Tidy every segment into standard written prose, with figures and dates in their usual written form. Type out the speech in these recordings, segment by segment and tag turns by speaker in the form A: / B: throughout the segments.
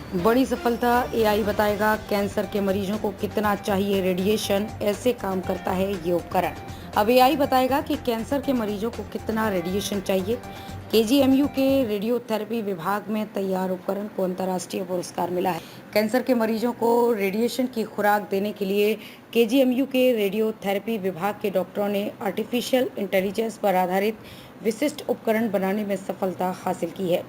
A: बड़ी सफलता। एआई बताएगा कैंसर के मरीजों को कितना चाहिए रेडिएशन, ऐसे काम करता है ये उपकरण। अब एआई बताएगा कि कैंसर के मरीजों को कितना रेडिएशन चाहिए। केजीएमयू के रेडियोथेरेपी विभाग में तैयार उपकरण को अंतर्राष्ट्रीय पुरस्कार मिला है। कैंसर के मरीजों को रेडिएशन की खुराक देने के लिए केजीएमयू के रेडियोथेरेपी विभाग के डॉक्टरों ने आर्टिफिशियल इंटेलिजेंस पर आधारित विशिष्ट उपकरण बनाने में सफलता हासिल की है।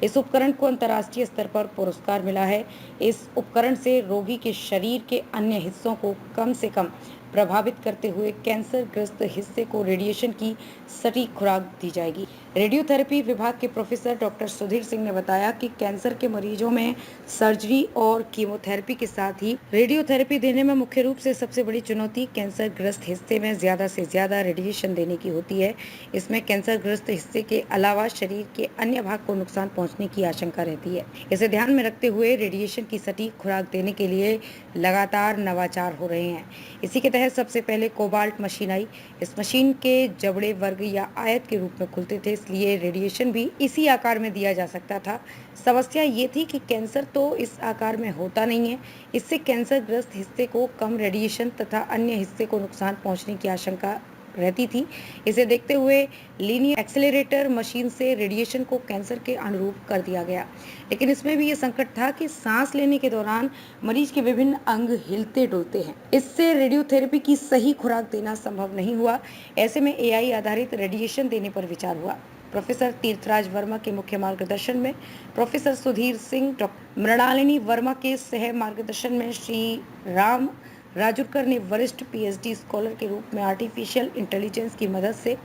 A: इस उपकरण को अंतर्राष्ट्रीय स्तर पर पुरस्कार मिला है। इस उपकरण से रोगी के शरीर के अन्य हिस्सों को कम से कम प्रभावित करते हुए कैंसर ग्रस्त हिस्से को रेडिएशन की सटीक खुराक दी जाएगी। रेडियोथेरेपी विभाग के प्रोफेसर डॉक्टर सुधीर सिंह ने बताया कि कैंसर के मरीजों में सर्जरी और कीमोथेरेपी के साथ ही रेडियोथेरेपी देने में मुख्य रूप से सबसे बड़ी चुनौती कैंसर ग्रस्त हिस्से में ज्यादा से ज्यादा रेडिएशन देने की होती है। इसमें कैंसर ग्रस्त हिस्से के अलावा शरीर के अन्य भाग को नुकसान पहुंचने की आशंका रहती है। इसे ध्यान में रखते हुए रेडिएशन की सटीक खुराक देने के लिए लगातार नवाचार हो रहे हैं। इसी के तहत सबसे पहले कोबाल्ट मशीन आई। इस मशीन के जबड़े वर्ग या आयत के रूप में खुलते थे, इसलिए रेडिएशन भी इसी आकार में दिया जा सकता था। समस्या ये थी कि कैंसर तो इस आकार में होता नहीं है। इससे कैंसर ग्रस्त हिस्से को कम रेडिएशन तथा अन्य हिस्से को नुकसान पहुंचने की आशंका रहती थी। इसे देखते हुए लीनियर एक्सेलरेटर मशीन से रेडिएशन को कैंसर के अनुरूप कर दिया गया। लेकिन इसमें भी ये संकट था कि सांस लेने के दौरान मरीज के विभिन्न अंग हिलते डुलते हैं। इससे रेडियोथेरेपी की सही खुराक देना संभव नहीं हुआ। ऐसे में एआई आधारित रेडिएशन देने पर विचार हुआ। प्रोफेसर तीर्थराज वर्मा के मुख्य मार्गदर्शन में प्रोफेसर सुधीर सिंह, डॉक्टर मृणालिनी वर्मा के सह मार्गदर्शन में श्री राम राजुरकर ने वरिष्ठ पीएचडी स्कॉलर के रूप में आर्टिफिशियल इंटेलिजेंस की मदद से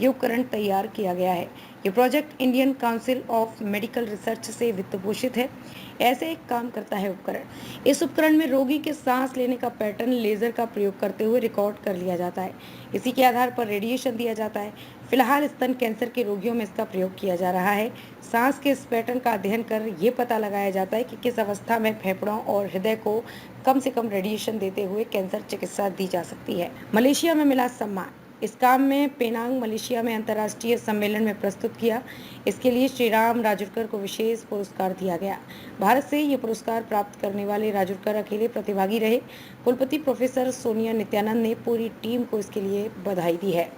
A: ये उपकरण तैयार किया गया है। ये project Indian council of medical research से वित्त पोषित है। ऐसे एक काम करता है उपकरण। इस उपकरण में रोगी के सांस लेने का पैटर्न लेजर का प्रयोग करते हुए रिकॉर्ड कर लिया जाता है। इसी के आधार पर रेडिएशन दिया जाता है। फिलहाल स्तन कैंसर के रोगियों में इसका प्रयोग किया जा रहा है। सांस के इस पैटर्न का अध्ययन कर ये पता लगाया जाता है कि किस अवस्था में फेफड़ों और हृदय को कम से कम रेडिएशन देते हुए कैंसर चिकित्सा दी जा सकती है। मलेशिया में मिला सम्मान। इस काम में पेनांग मलेशिया में अंतर्राष्ट्रीय सम्मेलन में प्रस्तुत किया। इसके लिए श्री राम राजुरकर को विशेष पुरस्कार दिया गया। भारत से ये पुरस्कार प्राप्त करने वाले राजुरकर अकेले प्रतिभागी रहे। कुलपति प्रोफेसर सोनिया नित्यानंद ने पूरी टीम को इसके लिए बधाई दी है।